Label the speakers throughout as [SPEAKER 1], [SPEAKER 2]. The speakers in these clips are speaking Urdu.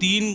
[SPEAKER 1] 3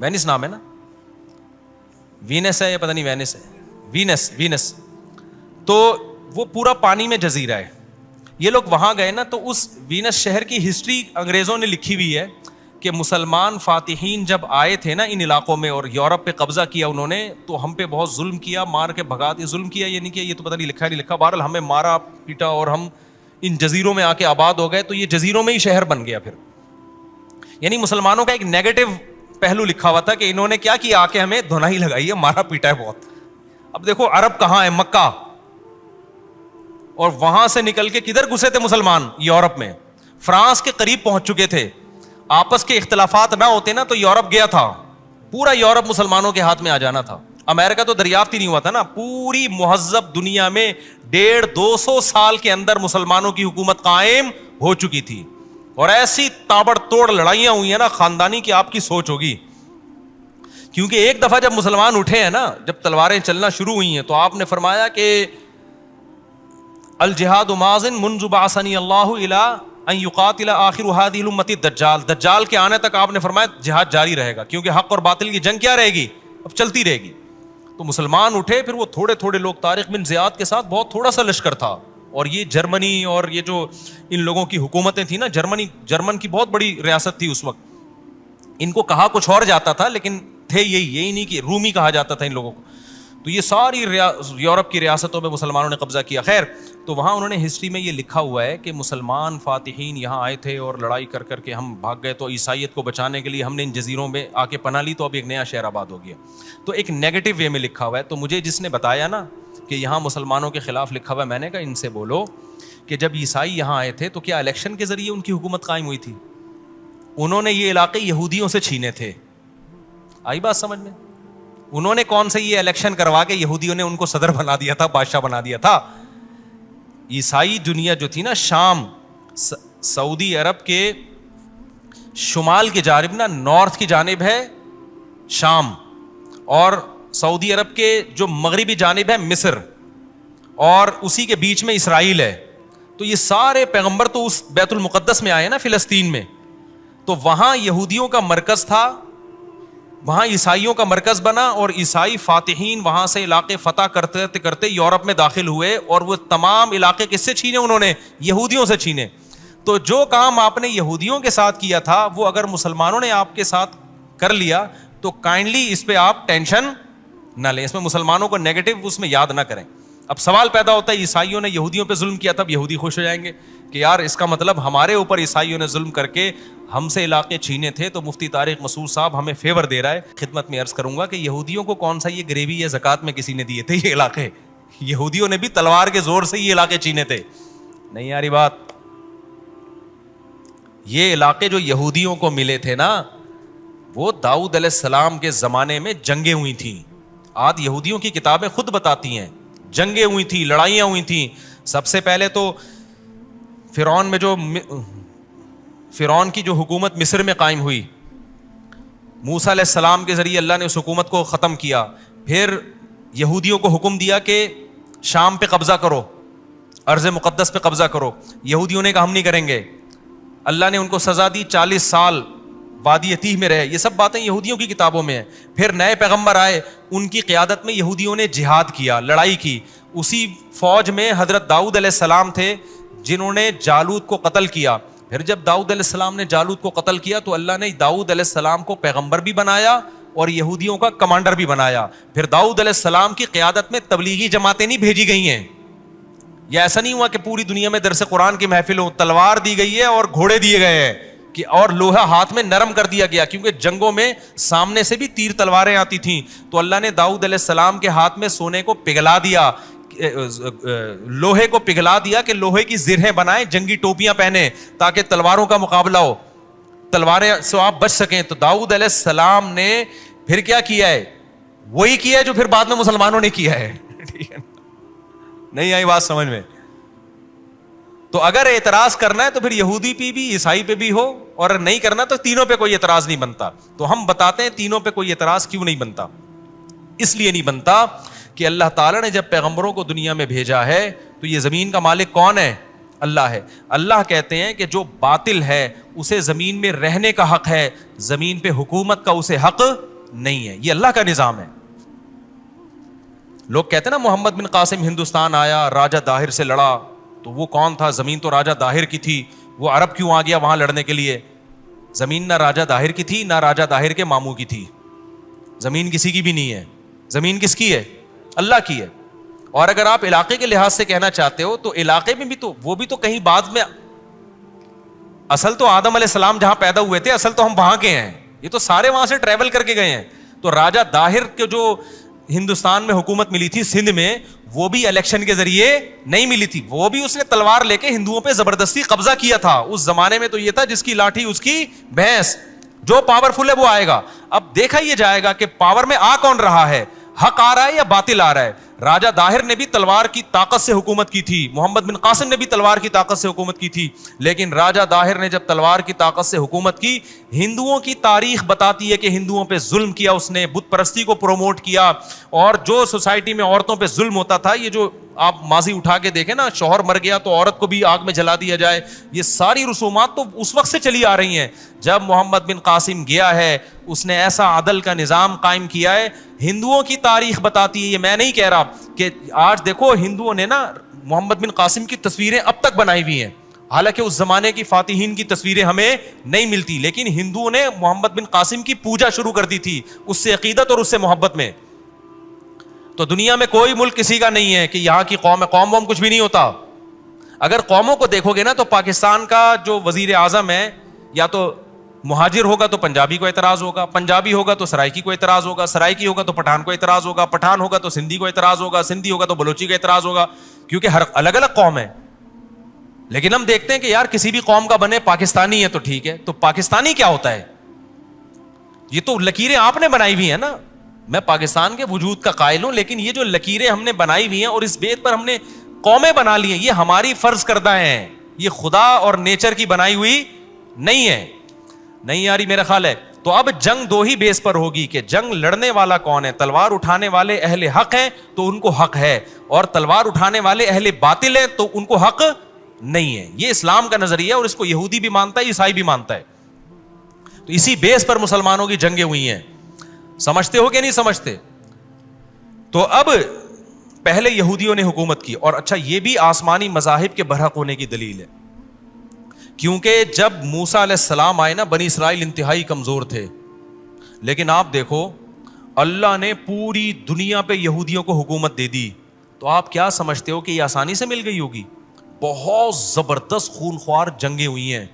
[SPEAKER 1] وینس نام ہے نا, وینس ہے یا پتہ نہیں وینس ہے, وینس. تو وہ پورا پانی میں جزیرہ ہے. یہ لوگ وہاں گئے نا, تو اس وینس شہر کی ہسٹری انگریزوں نے لکھی ہوئی ہے کہ مسلمان فاتحین جب آئے تھے نا ان علاقوں میں اور یورپ پہ قبضہ کیا انہوں نے, تو ہم پہ بہت ظلم کیا, مار کے بھگا دیا. ظلم کیا یہ نہیں کیا, یہ تو پتہ نہیں لکھا نہیں لکھا, بہرحال ہمیں مارا پیٹا اور ہم ان جزیروں میں آ کے آباد ہو گئے. تو یہ جزیروں میں ہی شہر بن گیا پھر. یعنی مسلمانوں کا ایک نیگیٹو پہلو لکھا ہوا تھا کہ انہوں نے کیا کیا, آ کے ہمیں دھنائی لگائی ہے, مارا پیٹا ہے بہت. اب دیکھو عرب کہاں ہے, مکہ, اور وہاں سے نکل کے کدھر گھسے تھے مسلمان, یورپ میں, فرانس کے قریب پہنچ چکے تھے. آپس کے اختلافات نہ ہوتے نا تو یورپ گیا تھا, پورا یورپ مسلمانوں کے ہاتھ میں آ جانا تھا. امریکہ تو دریافت ہی نہیں ہوا تھا نا. پوری مہذب دنیا میں 150-200 سال کے اندر مسلمانوں کی حکومت قائم ہو چکی تھی, اور ایسی تابڑ توڑ لڑائیاں ہوئی ہیں نا خاندانی کی, آپ کی سوچ ہوگی. کیونکہ ایک دفعہ جب مسلمان اٹھے ہیں نا, جب تلواریں چلنا شروع ہوئی ہیں, تو آپ نے فرمایا کہ الجہاد ماضٍ منذ بعثنی اللہ الی ان یقاتل آخر هذه الامۃ الدجال. دجال کے آنے تک آپ نے فرمایا جہاد جاری رہے گا, کیونکہ حق اور باطل کی جنگ کیا رہے گی, اب چلتی رہے گی. تو مسلمان اٹھے, پھر وہ تھوڑے تھوڑے لوگ, طارق بن زیاد کے ساتھ بہت تھوڑا سا لشکر تھا, اور یہ جرمنی اور یہ جو ان لوگوں کی حکومتیں تھیں نا, جرمن کی بہت بڑی ریاست تھی اس وقت. ان کو کہا کچھ اور جاتا تھا, لیکن تھے یہی نہیں کہ رومی کہا جاتا تھا ان لوگوں کو. تو یہ ساری یورپ کی ریاستوں میں مسلمانوں نے قبضہ کیا. خیر, تو وہاں انہوں نے ہسٹری میں یہ لکھا ہوا ہے کہ مسلمان فاتحین یہاں آئے تھے اور لڑائی کر کر کے ہم بھاگ گئے, تو عیسائیت کو بچانے کے لیے ہم نے ان جزیروں میں آ کے پناہ لی, تو اب ایک نیا شہر آباد ہو گیا. تو ایک نیگیٹو وے میں لکھا ہوا ہے. تو مجھے جس نے بتایا نا کہ یہاں مسلمانوں کے خلاف لکھا ہوا ہے, میں نے کہا ان سے بولو کہ جب عیسائی یہاں آئے تھے تو کیا الیکشن کے ذریعے ان کی حکومت قائم ہوئی تھی؟ انہوں نے یہ علاقے یہودیوں سے چھینے تھے. آئی بات سمجھ میں؟ انہوں نے کون سے یہ الیکشن کروا کے یہودیوں نے ان کو صدر بنا دیا تھا, بادشاہ بنا دیا تھا. عیسائی دنیا جو تھی نا, شام, سعودی عرب کے شمال کی جانب نا, نارتھ کی جانب ہے شام, اور سعودی عرب کے جو مغربی جانب ہے مصر, اور اسی کے بیچ میں اسرائیل ہے. تو یہ سارے پیغمبر تو اس بیت المقدس میں آئے نا, فلسطین میں. تو وہاں یہودیوں کا مرکز تھا, وہاں عیسائیوں کا مرکز بنا, اور عیسائی فاتحین وہاں سے علاقے فتح کرتے کرتے یورپ میں داخل ہوئے, اور وہ تمام علاقے کس سے چھینے انہوں نے؟ یہودیوں سے چھینے. تو جو کام آپ نے یہودیوں کے ساتھ کیا تھا وہ اگر مسلمانوں نے آپ کے ساتھ کر لیا تو کائنڈلی اس پہ آپ ٹینشن نہ لیں, اس میں مسلمانوں کو نیگیٹو اس میں یاد نہ کریں. اب سوال پیدا ہوتا ہے عیسائیوں نے یہودیوں پہ ظلم کیا, تب یہودی خوش ہو جائیں گے کہ یار اس کا مطلب ہمارے اوپر عیسائیوں نے ظلم کر کے ہم سے علاقے چھینے تھے, تو مفتی طارق مسعود صاحب ہمیں فیور دے رہا ہے. خدمت میں عرض کروں گا کہ یہودیوں کو کون سا یہ گریوی یا زکوٰۃ میں کسی نے دیے تھے یہ علاقے؟ یہودیوں نے بھی تلوار کے زور سے یہ علاقے چھینے تھے. نہیں آ رہی بات؟ یہ علاقے جو یہودیوں کو ملے تھے نا, وہ داؤد علیہ السلام کے زمانے میں جنگیں ہوئی تھیں. آج یہودیوں کی کتابیں خود بتاتی ہیں جنگیں ہوئی تھیں, لڑائیاں ہوئی تھیں. سب سے پہلے تو فرعون کی جو حکومت مصر میں قائم ہوئی, موسیٰ علیہ السلام کے ذریعے اللہ نے اس حکومت کو ختم کیا. پھر یہودیوں کو حکم دیا کہ شام پہ قبضہ کرو, ارض مقدس پہ قبضہ کرو. یہودیوں نے کہا ہم نہیں کریں گے. اللہ نے ان کو سزا دی, 40 سال وادی تیہ میں رہے. یہ سب باتیں یہودیوں کی کتابوں میں ہیں. پھر نئے پیغمبر آئے, ان کی قیادت میں یہودیوں نے جہاد کیا, لڑائی کی. اسی فوج میں حضرت داؤد علیہ السلام تھے جنہوں نے جالوت کو قتل کیا. پھر جب داؤد علیہ السلام نے جالوت کو قتل کیا تو اللہ نے داؤد علیہ السلام کو پیغمبر بھی بنایا اور یہودیوں کا کمانڈر بھی بنایا. پھر داؤد علیہ السلام کی قیادت میں تبلیغی جماعتیں نہیں بھیجی گئی ہیں. یہ ایسا نہیں ہوا کہ پوری دنیا میں درس قرآن کی محفل ہو, تلوار دی گئی ہے اور گھوڑے دیے گئے ہیں کہ اور لوہا ہاتھ میں نرم کر دیا گیا, کیونکہ جنگوں میں سامنے سے بھی تیر تلواریں آتی تھیں. تو اللہ نے داؤد علیہ السلام کے ہاتھ میں سونے کو پگھلا دیا, لوہے کو پگھلا دیا کہ لوہے کی زرہیں بنائیں, جنگی ٹوپیاں پہنے تاکہ تلواروں کا مقابلہ ہو, تلواریں سے آپ بچ سکیں. تو داؤد علیہ السلام نے پھر کیا کیا ہے؟ وہی کیا ہے جو پھر بعد میں مسلمانوں نے کیا ہے. ٹھیک ہے, نہیں آئی بات سمجھ میں؟ تو اگر اعتراض کرنا ہے تو پھر یہودی پہ بھی عیسائی پہ بھی ہو, اور نہیں کرنا تو تینوں پہ کوئی اعتراض نہیں بنتا. تو ہم بتاتے ہیں تینوں پہ کوئی اعتراض کیوں نہیں بنتا. اس لیے نہیں بنتا کہ اللہ تعالیٰ نے جب پیغمبروں کو دنیا میں بھیجا ہے تو یہ زمین کا مالک کون ہے؟ اللہ ہے. اللہ کہتے ہیں کہ جو باطل ہے اسے زمین میں رہنے کا حق ہے, زمین پہ حکومت کا اسے حق نہیں ہے. یہ اللہ کا نظام ہے. لوگ کہتے ہیں نا محمد بن قاسم ہندوستان آیا, راجہ داہر سے لڑا, تو وہ کون تھا؟ زمین تو راجہ داہر کی تھی, وہ عرب کیوں آ گیا وہاں لڑنے کے لیے؟ زمین نہ راجہ داہر کی تھی نہ راجہ داہر کے ماموں کی تھی, زمین کسی کی بھی نہیں ہے. زمین کس کی ہے؟ اللہ کی ہے. اور اگر آپ علاقے کے لحاظ سے کہنا چاہتے ہو تو علاقے میں بھی تو وہ بھی تو کہیں بعد میں, اصل تو آدم علیہ السلام جہاں پیدا ہوئے تھے اصل تو ہم وہاں کے ہیں, یہ تو سارے وہاں سے ٹریول کر کے گئے ہیں. تو راجہ داہر کے جو ہندوستان میں حکومت ملی تھی سندھ میں, وہ بھی الیکشن کے ذریعے نہیں ملی تھی, وہ بھی اس نے تلوار لے کے ہندوؤں پہ زبردستی قبضہ کیا تھا. اس زمانے میں تو یہ تھا جس کی لاٹھی اس کی بھینس, جو پاورفل ہے وہ آئے گا. اب دیکھا یہ جائے گا کہ پاور میں آ کون رہا ہے, حق آ رہا ہے یا باطل آ رہا ہے. راجہ داہر نے بھی تلوار کی طاقت سے حکومت کی تھی, محمد بن قاسم نے بھی تلوار کی طاقت سے حکومت کی تھی, لیکن راجہ داہر نے جب تلوار کی طاقت سے حکومت کی, ہندوؤں کی تاریخ بتاتی ہے کہ ہندوؤں پہ ظلم کیا اس نے, بت پرستی کو پروموٹ کیا, اور جو سوسائٹی میں عورتوں پہ ظلم ہوتا تھا, یہ جو آپ ماضی اٹھا کے دیکھیں نا, شوہر مر گیا تو عورت کو بھی آگ میں جلا دیا جائے, یہ ساری رسومات تو اس وقت سے چلی آ رہی ہیں. جب محمد بن قاسم گیا ہے اس نے ایسا عدل کا نظام قائم کیا ہے. ہندوؤں کی تاریخ بتاتی ہے, یہ میں نہیں کہہ رہا, کہ آج دیکھو ہندوؤں نے نا محمد بن قاسم کی تصویریں اب تک بنائی ہوئی ہیں, حالانکہ اس زمانے کی فاتحین کی تصویریں ہمیں نہیں ملتی, لیکن ہندوؤں نے محمد بن قاسم کی پوجا شروع کر دی تھی اس سے عقیدت اور اس سے محبت میں. تو دنیا میں کوئی ملک کسی کا نہیں ہے کہ یہاں کی قوم ہے, قوم ووم کچھ بھی نہیں ہوتا. اگر قوموں کو دیکھو گے نا تو پاکستان کا جو وزیر اعظم ہے, یا تو مہاجر ہوگا تو پنجابی کو اعتراض ہوگا, پنجابی ہوگا تو سرائکی کو اعتراض ہوگا, سرائکی ہوگا تو پٹھان کو اعتراض ہوگا, پٹھان ہوگا تو سندھی کو اعتراض ہوگا, سندھی ہوگا تو بلوچی کو اعتراض ہوگا, کیونکہ ہر الگ الگ قوم ہے. لیکن ہم دیکھتے ہیں کہ یار کسی بھی قوم کا بنے پاکستانی ہے تو ٹھیک ہے. تو پاکستانی کیا ہوتا ہے؟ یہ تو لکیریں آپ نے بنائی ہوئی ہیں نا. میں پاکستان کے وجود کا قائل ہوں, لیکن یہ جو لکیریں ہم نے بنائی ہوئی ہیں اور اس بیت پر ہم نے قومیں بنا لی ہیں, یہ ہماری فرض کردہ ہیں, یہ خدا اور نیچر کی بنائی ہوئی نہیں ہے. نہیں یاری میرا خیال ہے. تو اب جنگ دو ہی بیس پر ہوگی کہ جنگ لڑنے والا کون ہے, تلوار اٹھانے والے اہل حق ہیں تو ان کو حق ہے, اور تلوار اٹھانے والے اہل باطل ہیں تو ان کو حق نہیں ہے. یہ اسلام کا نظریہ ہے, اور اس کو یہودی بھی مانتا ہے, عیسائی بھی مانتا ہے. تو اسی بیس پر مسلمانوں کی جنگیں ہوئی ہیں. سمجھتے ہو کہ نہیں سمجھتے؟ تو اب پہلے یہودیوں نے حکومت کی, اور اچھا یہ بھی آسمانی مذاہب کے برحق ہونے کی دلیل ہے, کیونکہ جب موسیٰ علیہ السلام آئے نا, بنی اسرائیل انتہائی کمزور تھے, لیکن آپ دیکھو اللہ نے پوری دنیا پہ یہودیوں کو حکومت دے دی. تو آپ کیا سمجھتے ہو کہ یہ آسانی سے مل گئی ہوگی؟ بہت زبردست خونخوار جنگیں ہوئی ہیں,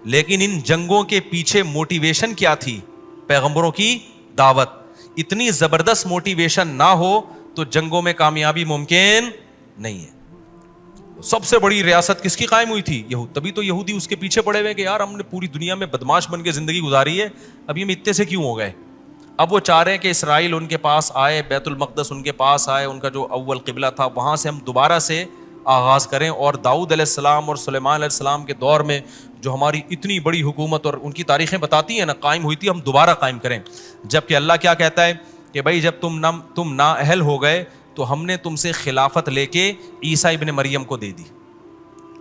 [SPEAKER 1] لیکن ان جنگوں کے پیچھے موٹیویشن کیا تھی؟ پیغمبروں کی دعوت. اتنی زبردست موٹیویشن نہ ہو تو جنگوں میں کامیابی ممکن نہیں ہے. سب سے بڑی ریاست کس کی قائم ہوئی تھی؟ یہود. تبھی تو یہودی اس کے پیچھے پڑے ہوئے کہ یار ہم نے پوری دنیا میں بدماش بن کے زندگی گزاری ہے, ابھی ہم اتنے سے کیوں ہو گئے؟ اب وہ چاہ رہے ہیں کہ اسرائیل ان کے پاس آئے, بیت المقدس ان کے پاس آئے, ان کا جو اول قبلہ تھا وہاں سے ہم دوبارہ سے آغاز کریں, اور داؤد علیہ السلام اور سلیمان علیہ السلام کے دور میں جو ہماری اتنی بڑی حکومت اور ان کی تاریخیں بتاتی ہیں نا قائم ہوئی تھی, ہم دوبارہ قائم کریں. جبکہ اللہ کیا کہتا ہے کہ بھائی جب تم نااہل ہو گئے تو ہم نے تم سے خلافت لے کے عیسیٰ ابن مریم کو دے دی,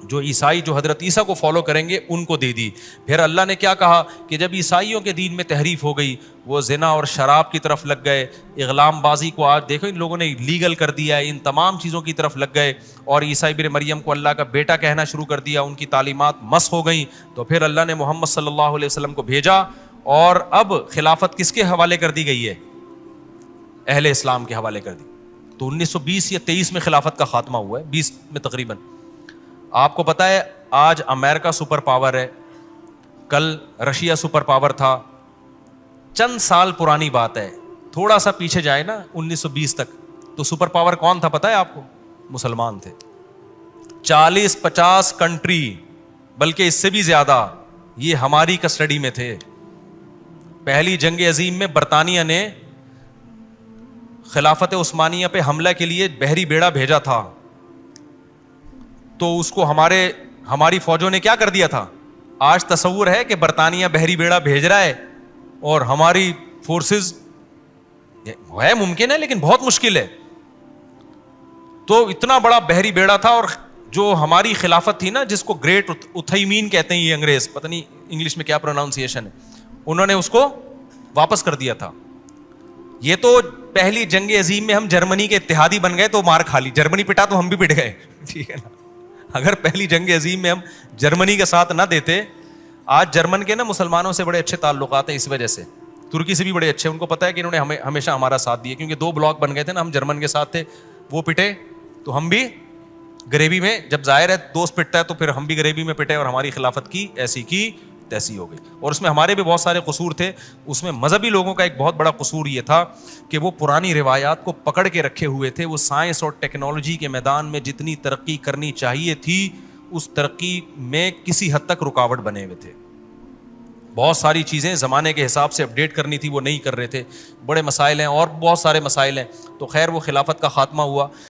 [SPEAKER 1] جو عیسائی جو حضرت عیسیٰ کو فالو کریں گے ان کو دے دی. پھر اللہ نے کیا کہا کہ جب عیسائیوں کے دین میں تحریف ہو گئی, وہ زنا اور شراب کی طرف لگ گئے, اغلام بازی کو آج دیکھو ان لوگوں نے لیگل کر دیا ہے, ان تمام چیزوں کی طرف لگ گئے, اور عیسیٰ ابن مریم کو اللہ کا بیٹا کہنا شروع کر دیا, ان کی تعلیمات مس ہو گئیں. تو پھر اللہ نے محمد صلی اللہ علیہ وسلم کو بھیجا, اور اب خلافت کس کے حوالے کر دی گئی ہے؟ اہل اسلام کے حوالے کر دی. تو 1920 یا 23 میں خلافت کا خاتمہ ہوا ہے, 20 میں تقریباً. آپ کو پتا ہے آج امریکہ سپر پاور ہے, کل رشیا سپر پاور تھا. چند سال پرانی بات ہے, تھوڑا سا پیچھے جائے نا 1920 تک, تو سپر پاور کون تھا پتا ہے آپ کو؟ مسلمان تھے. 40-50 کنٹری, بلکہ اس سے بھی زیادہ, یہ ہماری کسٹڈی میں تھے. پہلی جنگ عظیم میں برطانیہ نے خلافت عثمانیہ پہ حملہ کے لیے بحری بیڑا بھیجا تھا, تو اس کو ہماری فوجوں نے کیا کر دیا تھا؟ آج تصور ہے کہ برطانیہ بحری بیڑا بھیج رہا ہے اور ہماری فورسز, ممکن ہے لیکن بہت مشکل ہے. تو اتنا بڑا بحری بیڑا تھا, اور جو ہماری خلافت تھی نا, جس کو گریٹ اتھیمین کہتے ہیں یہ انگریز, پتہ نہیں انگلش میں کیا پروناؤنسیشن ہے, انہوں نے اس کو واپس کر دیا تھا. یہ تو پہلی جنگ عظیم میں ہم جرمنی کے اتحادی بن گئے تو مار کھا لی, جرمنی پٹا تو ہم بھی پٹ گئے, ٹھیک ہے نا. اگر پہلی جنگ عظیم میں ہم جرمنی کا ساتھ نہ دیتے, آج جرمن کے نا مسلمانوں سے بڑے اچھے تعلقات ہیں اس وجہ سے, ترکی سے بھی بڑے اچھے, ان کو پتہ ہے کہ انہوں نے ہمیشہ ہمارا ساتھ دیا, کیونکہ 2 بلاک بن گئے تھے نا, ہم جرمن کے ساتھ تھے, وہ پٹے تو ہم بھی غریبی میں, جب ظاہر ہے دوست پٹتا ہے تو پھر ہم بھی غریبی میں پٹے, اور ہماری خلافت کی تیسی ہو گئی. اور اس میں ہمارے بھی بہت سارے قصور تھے. اس میں مذہبی لوگوں کا ایک بہت بڑا قصور یہ تھا کہ وہ پرانی روایات کو پکڑ کے رکھے ہوئے تھے. وہ سائنس اور ٹیکنالوجی کے میدان میں جتنی ترقی کرنی چاہیے تھی اس ترقی میں کسی حد تک رکاوٹ بنے ہوئے تھے. بہت ساری چیزیں زمانے کے حساب سے اپڈیٹ کرنی تھی, وہ نہیں کر رہے تھے. بڑے مسائل ہیں اور بہت سارے مسائل ہیں. تو خیر وہ خلافت کا خاتمہ ہوا.